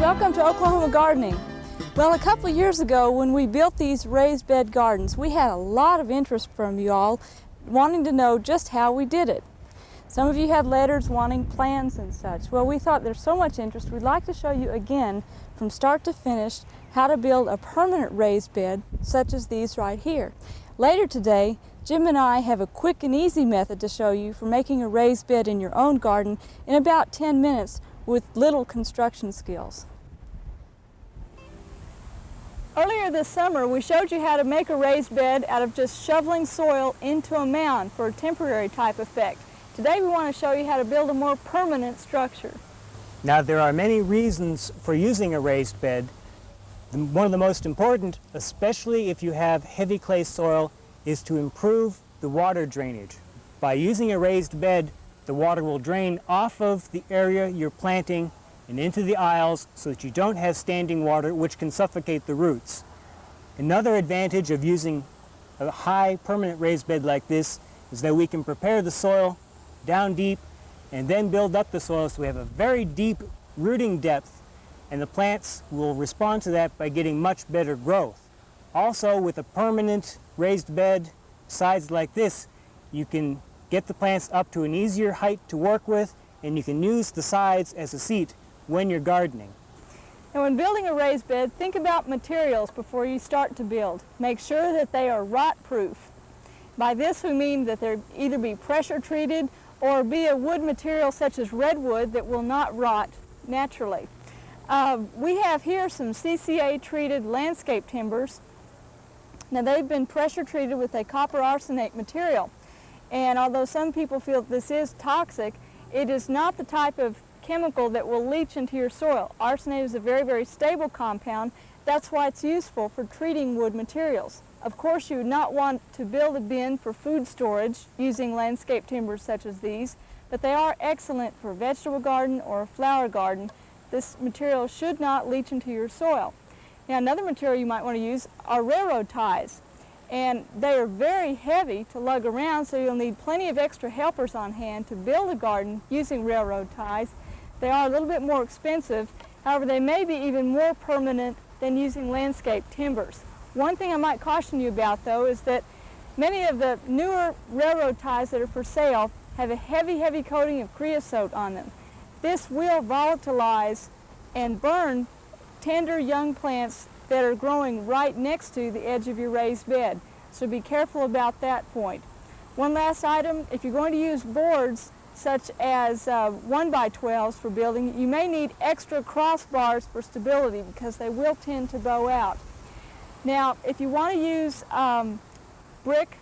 Welcome to Oklahoma Gardening. Well, a couple of years ago when we built these raised bed gardens, we had a lot of interest from you all wanting to know just how we did it. Some of you had letters wanting plans and such. Well, we thought there's so much interest, we'd like to show you again from start to finish how to build a permanent raised bed such as these right here. Later today, Jim and I have a quick and easy method to show you for making a raised bed in your own garden in about 10 minutes with little construction skills. Earlier this summer, we showed you how to make a raised bed out of just shoveling soil into a mound for a temporary type effect. Today we want to show you how to build a more permanent structure. Now, there are many reasons for using a raised bed. One of the most important, especially if you have heavy clay soil, is to improve the water drainage. By using a raised bed, the water will drain off of the area you're planting and into the aisles so that you don't have standing water which can suffocate the roots. Another advantage of using a high permanent raised bed like this is that we can prepare the soil down deep and then build up the soil so we have a very deep rooting depth, and the plants will respond to that by getting much better growth. Also, with a permanent raised bed sides like this, you can get the plants up to an easier height to work with, and you can use the sides as a seat when you're gardening. And when building a raised bed, think about materials before you start to build. Make sure that they are rot-proof. By this we mean that they either be pressure treated or be a wood material such as redwood that will not rot naturally. We have here some CCA treated landscape timbers. Now, they've been pressure treated with a copper arsenate material, and although some people feel this is toxic, it is not the type of chemical that will leach into your soil. Arsenate is a very, very stable compound. That's why it's useful for treating wood materials. Of course, you would not want to build a bin for food storage using landscape timbers such as these, but they are excellent for a vegetable garden or a flower garden. This material should not leach into your soil. Now, another material you might want to use are railroad ties, and they are very heavy to lug around, so you'll need plenty of extra helpers on hand to build a garden using railroad ties. They are a little bit more expensive, however they may be even more permanent than using landscape timbers. One thing I might caution you about, though, is that many of the newer railroad ties that are for sale have a heavy coating of creosote on them. This will volatilize and burn tender young plants that are growing right next to the edge of your raised bed. So be careful about that point. One last item, if you're going to use boards such as 1x12s for building, you may need extra crossbars for stability because they will tend to bow out. Now, if you want to use brick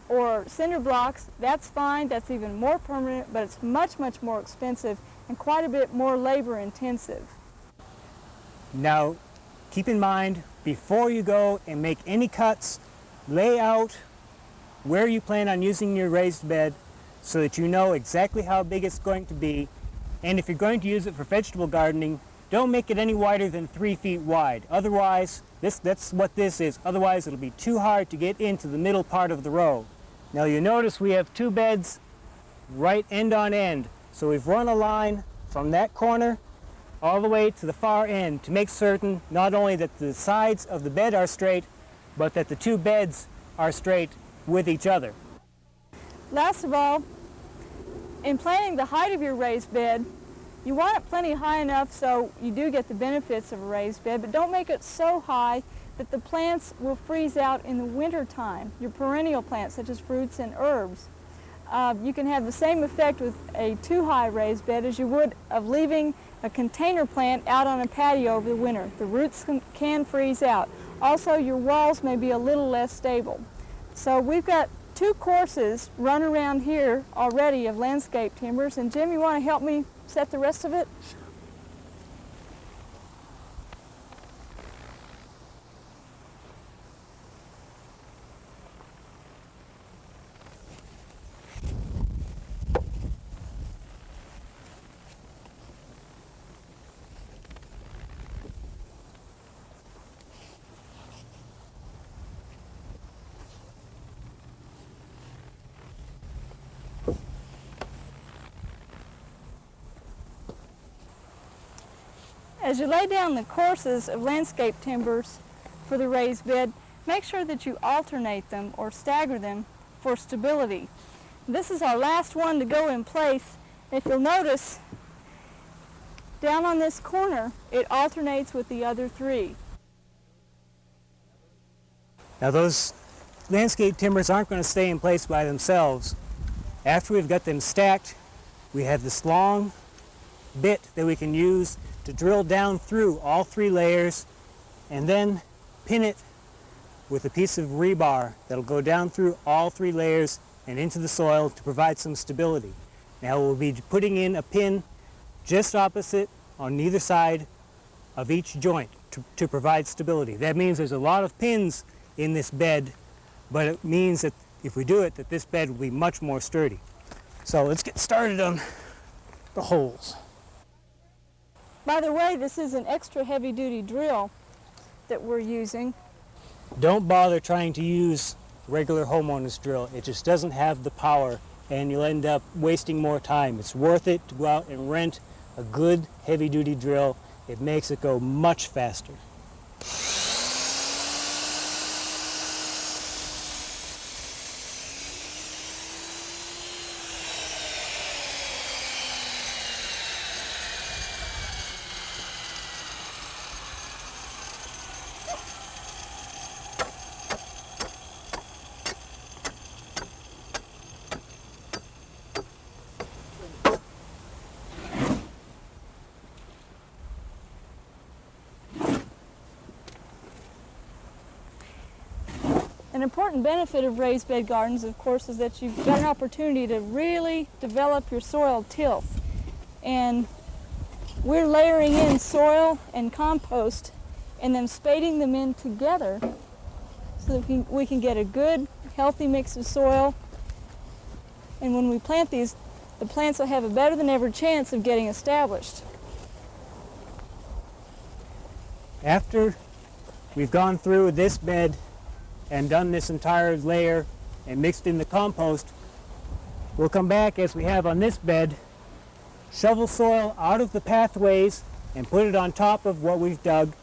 or cinder blocks, that's fine. That's even more permanent, but it's much more expensive and quite a bit more labor intensive. Now, keep in mind, before you go and make any cuts, lay out where you plan on using your raised bed so that you know exactly how big it's going to be. And if you're going to use it for vegetable gardening, don't make it any wider than 3 feet wide. Otherwise, that's what this is. Otherwise, it'll be too hard to get into the middle part of the row. Now, you notice we have two beds right end on end. So we've run a line from that corner all the way to the far end to make certain not only that the sides of the bed are straight, but that the two beds are straight with each other. Last of all, in planning the height of your raised bed, you want it plenty high enough so you do get the benefits of a raised bed, but don't make it so high that the plants will freeze out in the winter time, your perennial plants such as fruits and herbs. You can have the same effect with a too high raised bed as you would of leaving a container plant out on a patio over the winter. The roots can freeze out. Also, your walls may be a little less stable. So we've got 2 courses run around here already of landscape timbers, and Jim, you want to help me set the rest of it? As you lay down the courses of landscape timbers for the raised bed, make sure that you alternate them or stagger them for stability. This is our last one to go in place. If you'll notice, down on this corner, it alternates with the other three. Now those landscape timbers aren't going to stay in place by themselves. After we've got them stacked, we have this long bit that we can use to drill down through all three layers and then pin it with a piece of rebar that'll go down through all three layers and into the soil to provide some stability. Now we'll be putting in a pin just opposite on either side of each joint to provide stability. That means there's a lot of pins in this bed, but it means that if we do it, that this bed will be much more sturdy. So let's get started on the holes. By the way, this is an extra heavy-duty drill that we're using. Don't bother trying to use regular homeowner's drill. It just doesn't have the power and you'll end up wasting more time. It's worth it to go out and rent a good heavy-duty drill. It makes it go much faster. An important benefit of raised bed gardens, of course, is that you've got an opportunity to really develop your soil tilth. And we're layering in soil and compost and then spading them in together so that we can get a good, healthy mix of soil. And when we plant these, the plants will have a better than ever chance of getting established. After we've gone through this bed and done this entire layer and mixed in the compost, we'll come back as we have on this bed, shovel soil out of the pathways and put it on top of what we've dug,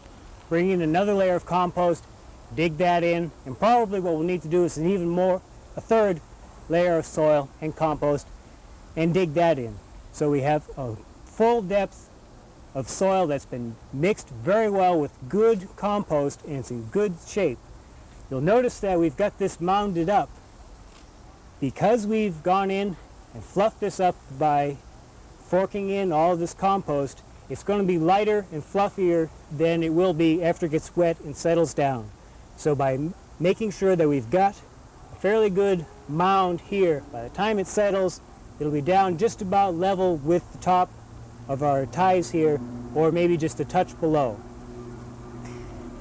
bring in another layer of compost, dig that in, and probably what we'll need to do is a third layer of soil and compost and dig that in. So we have a full depth of soil that's been mixed very well with good compost and it's in good shape. You'll notice that we've got this mounded up. Because we've gone in and fluffed this up by forking in all of this compost, it's going to be lighter and fluffier than it will be after it gets wet and settles down. So by making sure that we've got a fairly good mound here, by the time it settles, it'll be down just about level with the top of our ties here, or maybe just a touch below.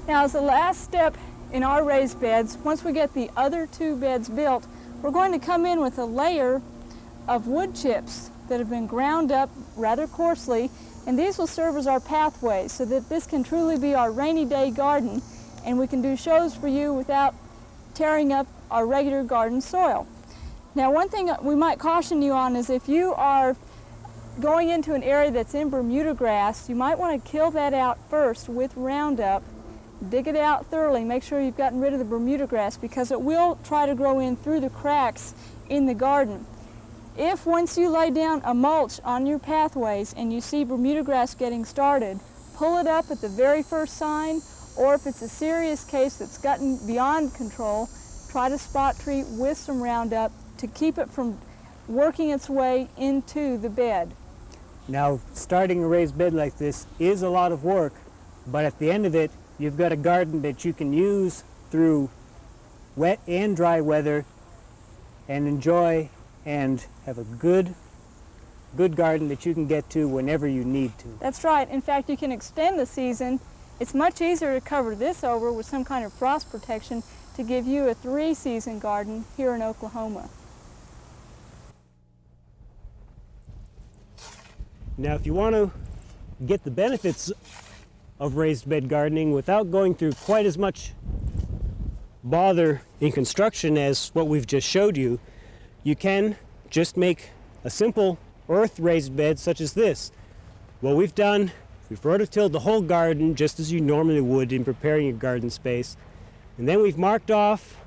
Now, as the last step in our raised beds, once we get the other two beds built, we're going to come in with a layer of wood chips that have been ground up rather coarsely, and these will serve as our pathways so that this can truly be our rainy day garden and we can do shows for you without tearing up our regular garden soil. Now, one thing we might caution you on is if you are going into an area that's in Bermuda grass, you might want to kill that out first with Roundup. Dig it out thoroughly, make sure you've gotten rid of the Bermuda grass because it will try to grow in through the cracks in the garden. If once you lay down a mulch on your pathways and you see Bermuda grass getting started, pull it up at the very first sign, or if it's a serious case that's gotten beyond control, try to spot treat with some Roundup to keep it from working its way into the bed. Now, starting a raised bed like this is a lot of work, but at the end of it, you've got a garden that you can use through wet and dry weather and enjoy and have a good garden that you can get to whenever you need to. That's right. In fact, you can extend the season. It's much easier to cover this over with some kind of frost protection to give you a 3-season garden here in Oklahoma. Now, if you want to get the benefits of raised bed gardening without going through quite as much bother in construction as what we've just showed you, you can just make a simple earth raised bed such as this. What we've done We've rototilled the whole garden just as you normally would in preparing your garden space. And then we've marked off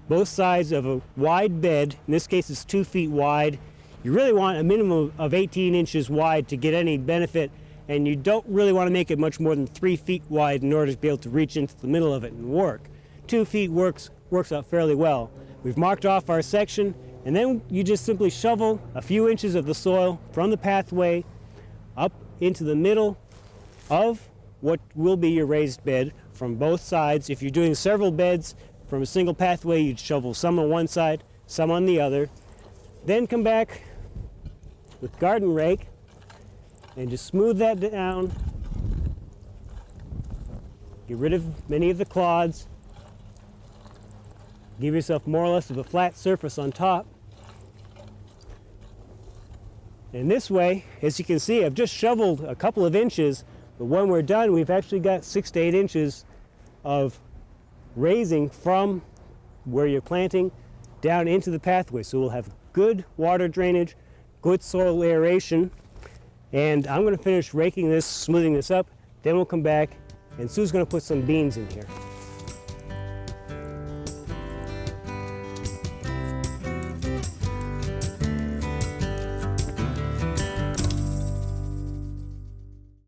both sides of a wide bed. In this case it's 2 feet wide. You really want a minimum of 18 inches wide to get any benefit, and you don't really want to make it much more than 3 feet wide in order to be able to reach into the middle of it and work. 2 feet works out fairly well. We've marked off our section, and then you just simply shovel a few inches of the soil from the pathway up into the middle of what will be your raised bed from both sides. If you're doing several beds from a single pathway, you'd shovel some on one side, some on the other. Then come back with garden rake and just smooth that down. Get rid of many of the clods. Give yourself more or less of a flat surface on top. And this way, as you can see, I've just shoveled a couple of inches, but when we're done, we've actually got 6 to 8 inches of raising from where you're planting down into the pathway. So we'll have good water drainage, good soil aeration, and I'm going to finish raking this, smoothing this up, then we'll come back, and Sue's going to put some beans in here.